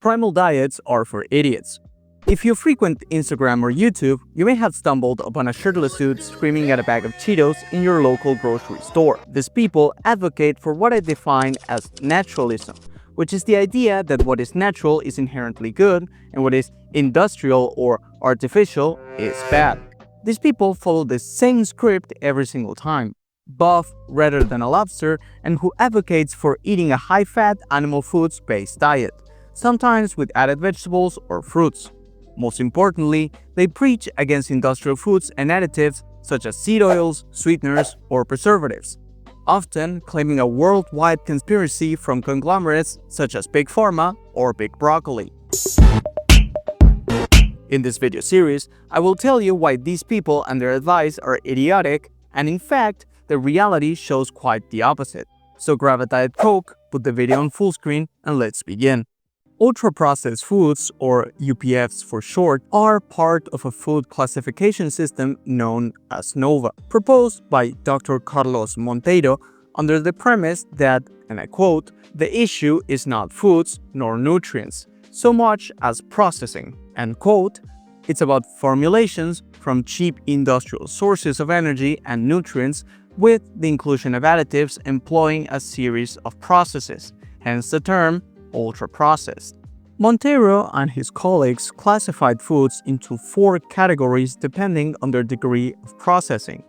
Primal diets are for idiots. If you frequent Instagram or YouTube, you may have stumbled upon a shirtless dude screaming at a bag of Cheetos in your local grocery store. These people advocate for what I define as naturalism, which is the idea that what is natural is inherently good and what is industrial or artificial is bad. These people follow the same script every single time, buff rather than a lobster, and who advocates for eating a high-fat animal foods-based diet, sometimes with added vegetables or fruits. Most importantly, they preach against industrial foods and additives such as seed oils, sweeteners, or preservatives, often claiming a worldwide conspiracy from conglomerates such as Big Pharma or Big Broccoli. In this video series, I will tell you why these people and their advice are idiotic, and in fact, the reality shows quite the opposite. So grab a Diet Coke, put the video on full screen, and let's begin. Ultra-processed foods, or UPFs for short, are part of a food classification system known as NOVA, proposed by Dr. Carlos Monteiro under the premise that, and I quote, "the issue is not foods nor nutrients, so much as processing," end quote. It's about formulations from cheap industrial sources of energy and nutrients with the inclusion of additives employing a series of processes, hence the term ultra-processed. Monteiro and his colleagues classified foods into 4 categories depending on their degree of processing: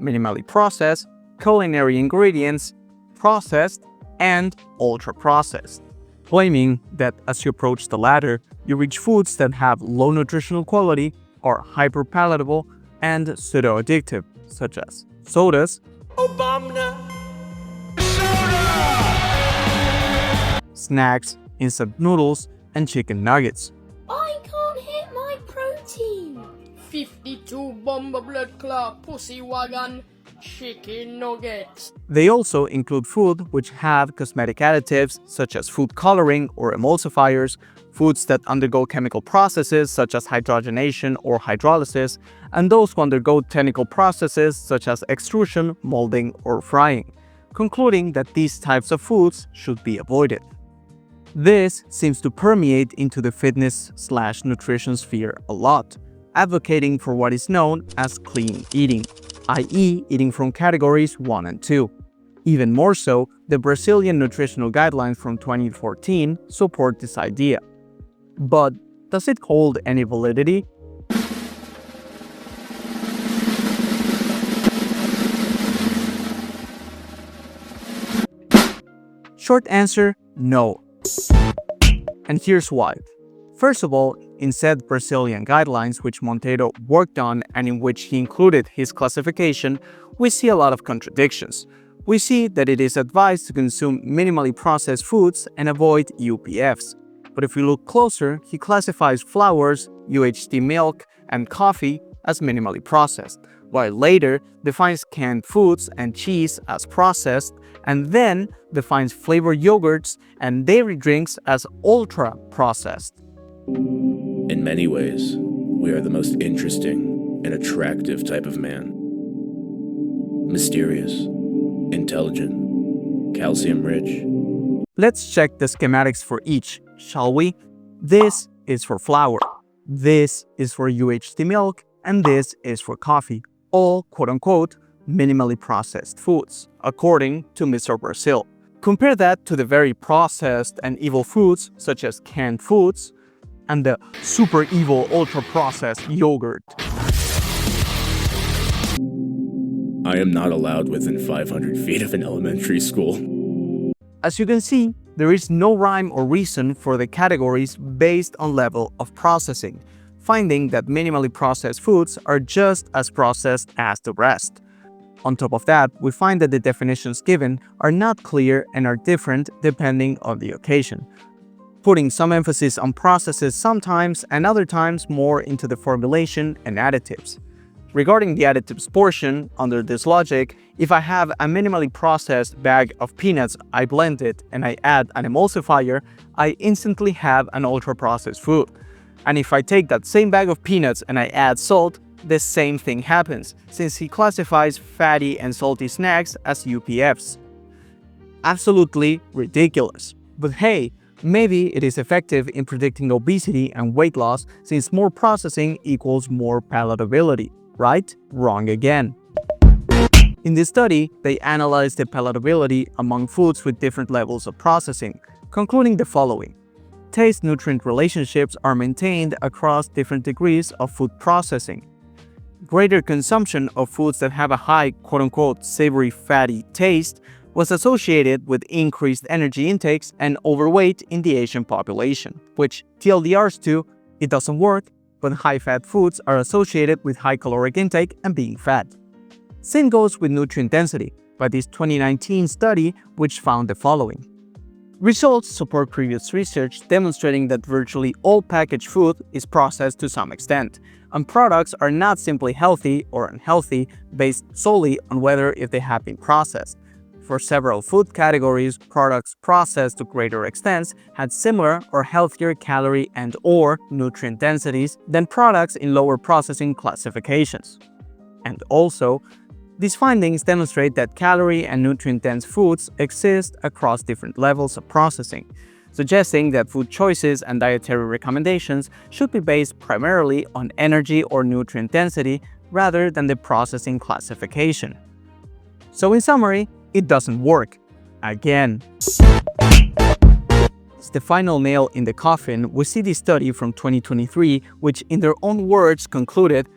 minimally processed, culinary ingredients, processed, and ultra-processed, claiming that as you approach the latter, you reach foods that have low nutritional quality, are hyper-palatable, and pseudo-addictive, such as sodas, snacks, instant noodles, and chicken nuggets. I can't hit my protein. 52 bomber blood clot pussy wagon chicken nuggets. They also include food which have cosmetic additives such as food coloring or emulsifiers, foods that undergo chemical processes such as hydrogenation or hydrolysis, and those who undergo technical processes such as extrusion, molding, or frying, concluding that these types of foods should be avoided. This seems to permeate into the fitness/nutrition sphere a lot, advocating for what is known as clean eating, i.e. eating from categories 1 and 2. Even more so, the Brazilian nutritional guidelines from 2014 support this idea. But does it hold any validity? Short answer, no. And here's why. First of all, in said Brazilian guidelines, which Monteiro worked on and in which he included his classification, we see a lot of contradictions. We see that it is advised to consume minimally processed foods and avoid UPFs. But if we look closer, he classifies flours, UHT milk, and coffee as minimally processed, while later defines canned foods and cheese as processed, and then defines flavored yogurts and dairy drinks as ultra-processed. In many ways, we are the most interesting and attractive type of man. Mysterious, intelligent, calcium-rich. Let's check the schematics for each, shall we? This is for flour, this is for UHT milk, and this is for coffee. All quote-unquote minimally processed foods, according to Mr. Brazil. Compare that to the very processed and evil foods such as canned foods and the super evil ultra-processed yogurt. I am not allowed within 500 feet of an elementary school. As you can see, there is no rhyme or reason for the categories based on level of processing, finding that minimally processed foods are just as processed as the rest. On top of that, we find that the definitions given are not clear and are different depending on the occasion, putting some emphasis on processes sometimes and other times more into the formulation and additives. Regarding the additives portion, under this logic, if I have a minimally processed bag of peanuts, I blend it and I add an emulsifier, I instantly have an ultra-processed food. And if I take that same bag of peanuts and I add salt, the same thing happens, since he classifies fatty and salty snacks as UPFs. Absolutely ridiculous. But hey, Maybe it is effective in predicting obesity and weight loss since more processing equals more palatability, right? Wrong again. In this study, they analyzed the palatability among foods with different levels of processing, concluding the following. Taste-nutrient relationships are maintained across different degrees of food processing. Greater consumption of foods that have a high quote-unquote savory fatty taste was associated with increased energy intakes and overweight in the Asian population, which TLDRs to, it doesn't work, but high-fat foods are associated with high caloric intake and being fat. Same goes with nutrient density by this 2019 study, which found the following. Results support previous research demonstrating that virtually all packaged food is processed to some extent, and products are not simply healthy or unhealthy based solely on whether if they have been processed. For several food categories, products processed to greater extents had similar or healthier calorie and/or nutrient densities than products in lower processing classifications. And also, these findings demonstrate that calorie and nutrient-dense foods exist across different levels of processing, suggesting that food choices and dietary recommendations should be based primarily on energy or nutrient density rather than the processing classification. So in summary, it doesn't work. Again. As the final nail in the coffin, we see the study from 2023, which in their own words concluded,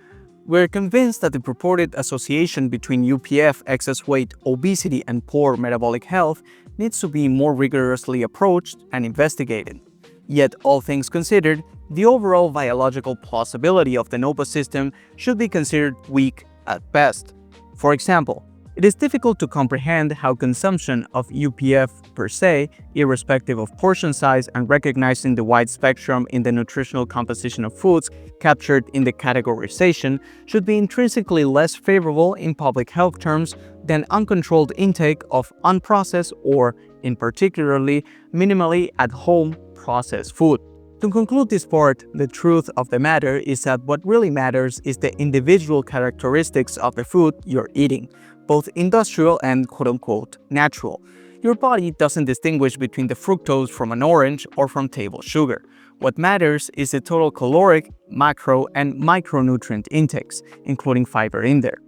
"We're convinced that the purported association between UPF, excess weight, obesity, and poor metabolic health needs to be more rigorously approached and investigated. Yet, all things considered, the overall biological plausibility of the NOPA system should be considered weak at best. For example, it is difficult to comprehend how consumption of UPF per se, irrespective of portion size and recognizing the wide spectrum in the nutritional composition of foods captured in the categorization, should be intrinsically less favorable in public health terms than uncontrolled intake of unprocessed or, in particularly, minimally at-home processed food." To conclude this part, the truth of the matter is that what really matters is the individual characteristics of the food you're eating, both industrial and quote-unquote natural. Your body doesn't distinguish between the fructose from an orange or from table sugar. What matters is the total caloric, macro, and micronutrient intakes, including fiber in there.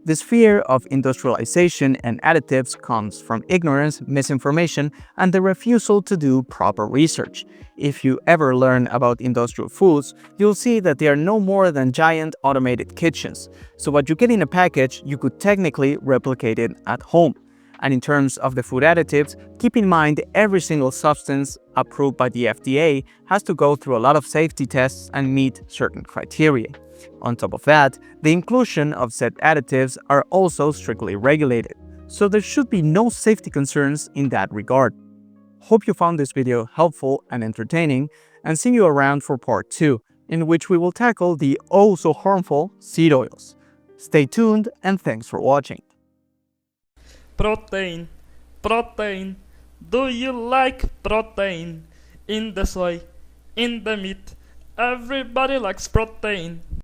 This fear of industrialization and additives comes from ignorance, misinformation, and the refusal to do proper research. If you ever learn about industrial foods, you'll see that they are no more than giant automated kitchens. So what you get in a package, you could technically replicate it at home. And in terms of the food additives, keep in mind every single substance approved by the FDA has to go through a lot of safety tests and meet certain criteria. On top of that, the inclusion of said additives are also strictly regulated, so there should be no safety concerns in that regard. Hope you found this video helpful and entertaining, and see you around for part 2, in which we will tackle the oh so harmful seed oils. Stay tuned and thanks for watching. Protein, protein. Do you like protein? In the soy, in the meat. Everybody likes protein.